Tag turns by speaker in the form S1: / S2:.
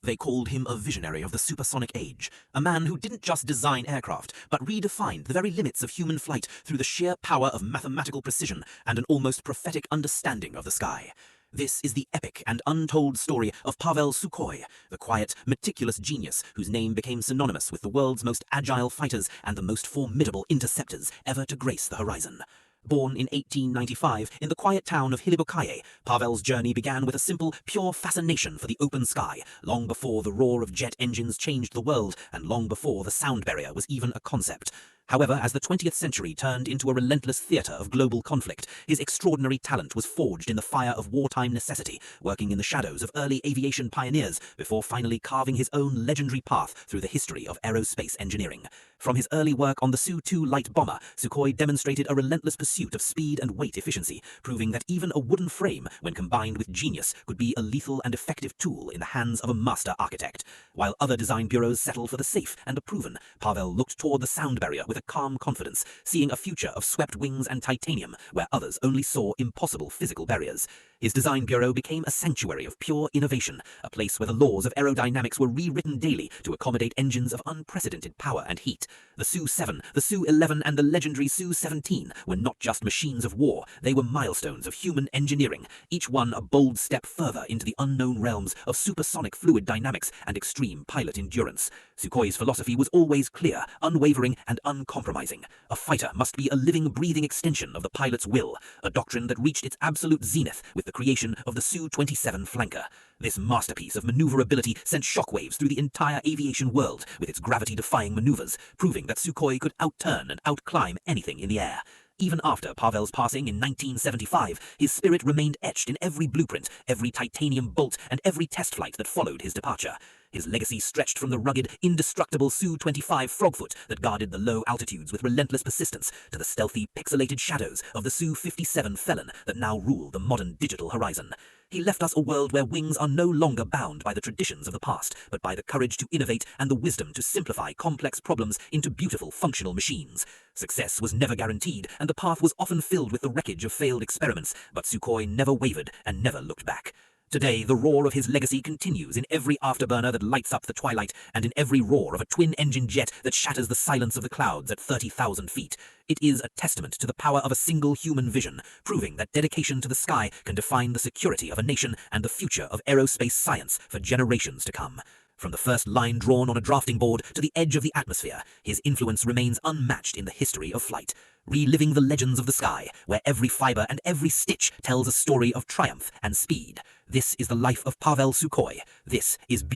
S1: They called him a visionary of the supersonic age, a man who didn't just design aircraft, but redefined the very limits of human flight through the sheer power of mathematical precision and an almost prophetic understanding of the sky. This is the epic and untold story of Pavel Sukhoi, the quiet, meticulous genius whose name became synonymous with the world's most agile fighters and the most formidable interceptors ever to grace the horizon. Born in 1895 in the quiet town of Hilibokaye, Pavel's journey began with a simple, pure fascination for the open sky, long before the roar of jet engines changed the world and long before the sound barrier was even a concept. However, as the 20th century turned into a relentless theatre of global conflict, his extraordinary talent was forged in the fire of wartime necessity, working in the shadows of early aviation pioneers before finally carving his own legendary path through the history of aerospace engineering. From his early work on the Su-2 light bomber, Sukhoi demonstrated a relentless pursuit of speed and weight efficiency, proving that even a wooden frame, when combined with genius, could be a lethal and effective tool in the hands of a master architect. While other design bureaus settled for the safe and the proven, Pavel looked toward the sound barrier with a calm confidence, seeing a future of swept wings and titanium where others only saw impossible physical barriers. His design bureau became a sanctuary of pure innovation, a place where the laws of aerodynamics were rewritten daily to accommodate engines of unprecedented power and heat. The Su-7, the Su-11 and the legendary Su-17 were not just machines of war, they were milestones of human engineering, each one a bold step further into the unknown realms of supersonic fluid dynamics and extreme pilot endurance. Sukhoi's philosophy was always clear, unwavering and uncompromising. A fighter must be a living, breathing extension of the pilot's will, a doctrine that reached its absolute zenith with the creation of the Su-27 flanker. This masterpiece of maneuverability sent shockwaves through the entire aviation world with its gravity-defying maneuvers, proving that Sukhoi could outturn and outclimb anything in the air. Even after Pavel's passing in 1975, his spirit remained etched in every blueprint, every titanium bolt, and every test flight that followed his departure. His legacy stretched from the rugged, indestructible Su-25 Frogfoot that guarded the low altitudes with relentless persistence to the stealthy, pixelated shadows of the Su-57 Felon that now rule the modern digital horizon. He left us a world where wings are no longer bound by the traditions of the past, but by the courage to innovate and the wisdom to simplify complex problems into beautiful, functional machines. Success was never guaranteed, and the path was often filled with the wreckage of failed experiments, but Sukhoi never wavered and never looked back. Today, the roar of his legacy continues in every afterburner that lights up the twilight and in every roar of a twin-engine jet that shatters the silence of the clouds at 30,000 feet. It is a testament to the power of a single human vision, proving that dedication to the sky can define the security of a nation and the future of aerospace science for generations to come. From the first line drawn on a drafting board to the edge of the atmosphere, his influence remains unmatched in the history of flight, reliving the legends of the sky, where every fiber and every stitch tells a story of triumph and speed. This is the life of Pavel Sukhoi. This is